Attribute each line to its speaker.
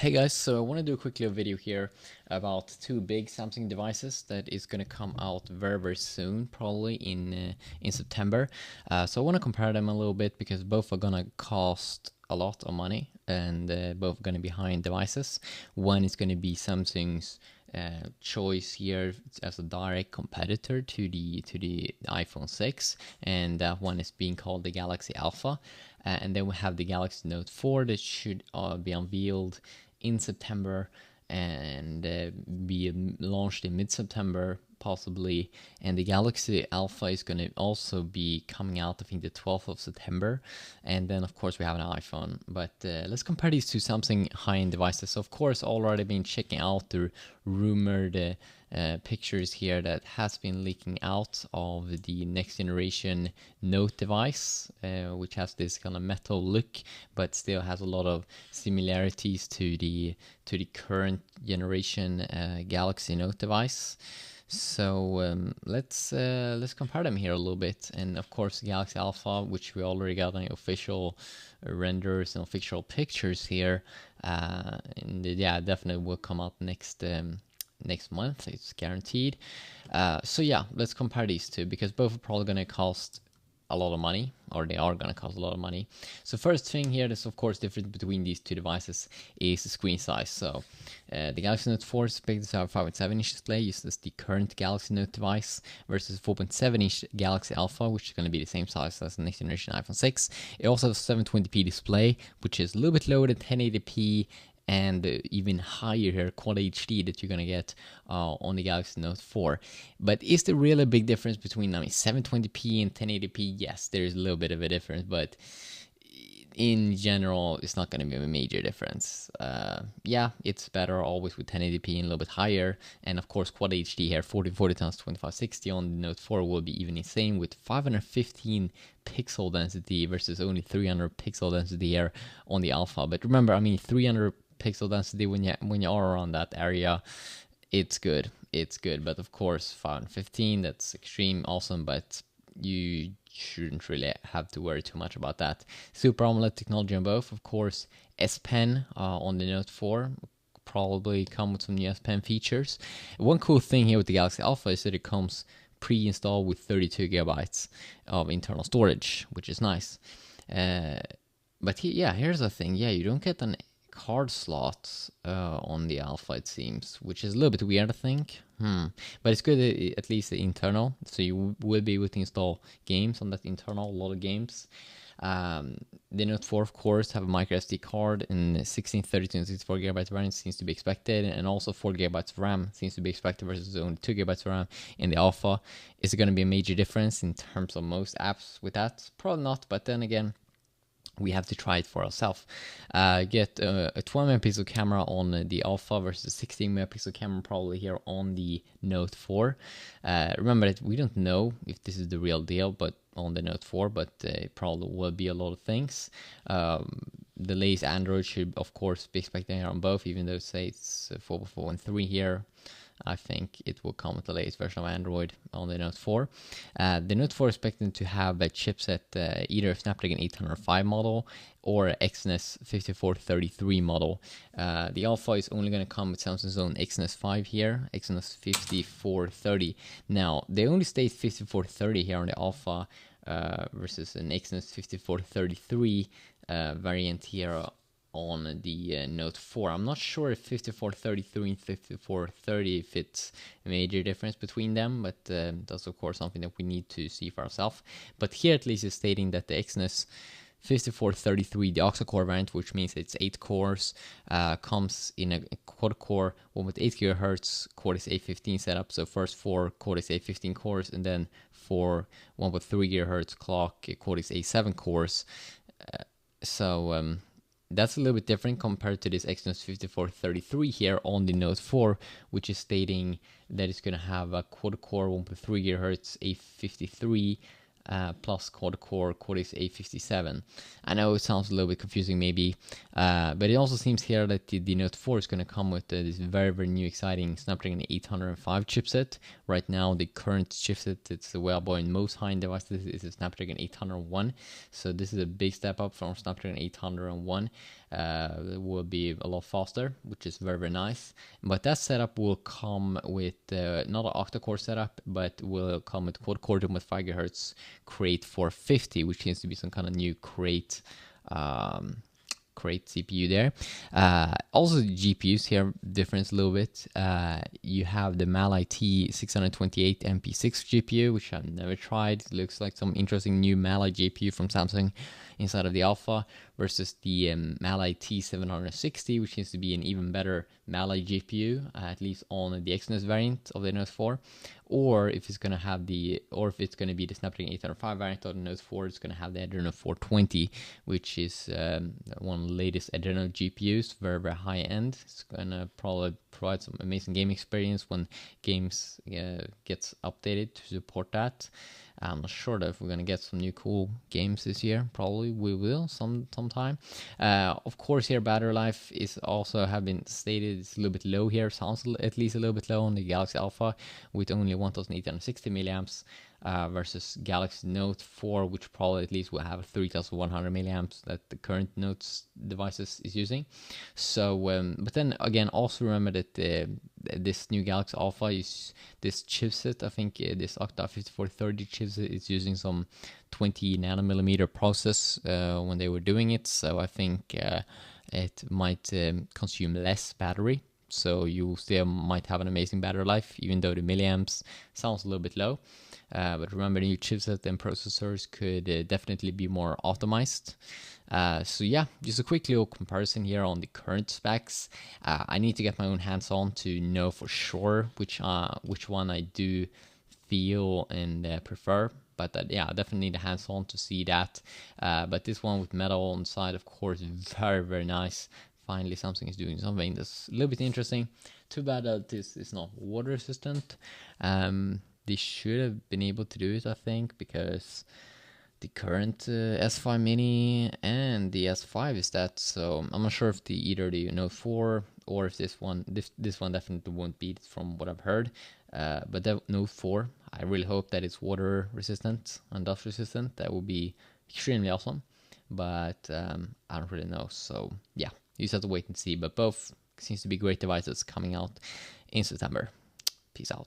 Speaker 1: Hey guys, so I want to do a quick little video here about two big Samsung devices that is going to come out very soon, probably in September. So I want to compare them a little bit because both are going to cost a lot of money and both going to be high-end devices. One is going to be Samsung's choice here as a direct competitor to the iPhone 6, and that one is being called the Galaxy Alpha. And then we have the Galaxy Note 4 that should be unveiled in September and be launched in mid-September possibly. And the Galaxy Alpha is going to also be coming out, I think, the 12th of September. And then of course we have an iPhone. But let's compare these two Samsung high-end devices. So of course already been checking out the rumored pictures here that has been leaking out of the next generation Note device, which has this kind of metal look but still has a lot of similarities to the current generation Galaxy Note device. So let's compare them here a little bit. And of course Galaxy Alpha, which we already got any official renders and official pictures here, and yeah, definitely will come out next month. It's guaranteed. So yeah, let's compare these two because both are probably going to cost a lot of money, or they are going to cost a lot of money. So first thing here that's of course different between these two devices is the screen size. So the Galaxy Note 4 is expected to have a 5.7-inch display, just as the current Galaxy Note device, versus 4.7-inch Galaxy Alpha, which is going to be the same size as the next generation iPhone 6. It also has a 720p display, which is a little bit lower than 1080p, and even higher here Quad HD that you're gonna get on the Galaxy Note 4. But is there really a big difference between 720p and 1080p? Yes, there is a little bit of a difference, but in general, it's not going to be a major difference. Yeah, it's better always with 1080p and a little bit higher. And of course, Quad HD here, 1440 x 2560 on the Note 4 will be even insane with 515 pixel density versus only 300 pixel density here on the Alpha. But remember, 300 pixel density when you are around that area, it's good. It's good. But of course, 515, that's extreme, awesome, but you shouldn't really have to worry too much about that. Super AMOLED technology on both, of course. S Pen on the Note 4 probably come with some new S Pen features. One cool thing here with the Galaxy Alpha is that it comes pre-installed with 32 gigabytes of internal storage, which is nice. But here's the thing. Yeah, you don't get an card slot on the Alpha, it seems, which is a little bit weird, I think. But it's good, at least the internal, so you will be able to install games on that internal, a lot of games. The Note 4, of course, have a micro SD card, and 16, 32, and 64 gigabytes variant seems to be expected, and also 4 gigabytes of RAM seems to be expected versus only 2 gigabytes of RAM in the Alpha. Is it going to be a major difference in terms of most apps with that? Probably not, but then again, we have to try it for ourselves. Get a 12 megapixel camera on the Alpha versus a 16 megapixel camera probably here on the Note 4. Remember that we don't know if this is the real deal, but on the Note 4, but it probably will be a lot of things. The latest Android should of course be expected here on both, even though say it's 4.4.3 here. I think it will come with the latest version of Android on the Note 4. The Note 4 is expected to have a chipset either Snapdragon 805 model or Exynos 5433 model. The Alpha is only going to come with Samsung's own Exynos 5 here, Exynos 5430. Now, they only state 5430 here on the Alpha versus an Exynos 5433 variant here on the Note 4. I'm not sure if 5433 and 5430 if it's a major difference between them, but that's of course something that we need to see for ourselves. But here at least is stating that the Exynos 5433, the octa-core variant, which means it's 8 cores, comes in a quad-core, one with 8 GHz Cortex A15 setup. So first 4 Cortex A15 cores, and then one with 3 GHz clock Cortex A7 cores. That's a little bit different compared to this Exynos 5433 here on the Note 4, which is stating that it's going to have a quad-core 1.3 GHz A53 plus quad-core Cortex A57. I know it sounds a little bit confusing maybe, but it also seems here that the Note 4 is going to come with this very new exciting Snapdragon 805 chipset. Right now the current chipset that's available in most high-end devices is a Snapdragon 801, so this is a big step up from Snapdragon 801. will be a lot faster, which is very, very nice. But that setup will come with not an octa-core setup, but will come with quad-core 2.5 GHz Crate 450, which seems to be some kind of new Crate CPU there. Also the GPUs here difference a little bit. You have the Mali T628 MP6 GPU, which I've never tried. It looks like some interesting new Mali GPU from Samsung inside of the Alpha, versus the Mali T760, which seems to be an even better Mali GPU, at least on the Exynos variant of the Note 4. Or if it's going to have if it's going to be the Snapdragon 805 variant of the Note 4, it's going to have the Adreno 420, which is one of the latest Adreno GPUs, very, very high end. It's going to probably provide some amazing game experience when games gets updated to support that. I'm not sure if we're gonna get some new cool games this year. Probably we will sometime. Of course, here battery life is also have been stated it's a little bit low here. Sounds at least a little bit low on the Galaxy Alpha with only 1,860 milliamps. Versus Galaxy Note 4, which probably at least will have 3,100 milliamps that the current Note devices is using. So, but then again, also remember that this new Galaxy Alpha is this chipset. I think this Octa 5430 chipset is using some 20 nanometer process when they were doing it. So I think it might consume less battery. So you still might have an amazing battery life, even though the milliamps sounds a little bit low. But remember, new chipset and processors could definitely be more optimized. So yeah, just a quick little comparison here on the current specs. I need to get my own hands on to know for sure which one I do feel and prefer. But yeah, I definitely need a hands on to see that. But this one with metal on the side, of course, very, very nice. Finally, Samsung is doing something that's a little bit interesting. Too bad that this is not water resistant. They should have been able to do it, I think, because the current S5 Mini and the S5 is that. So I'm not sure if either the Note 4 or if this one definitely won't be from what I've heard. But the Note 4, I really hope that it's water resistant and dust resistant. That would be extremely awesome. But I don't really know. So yeah, you just have to wait and see. But both seems to be great devices coming out in September. Peace out.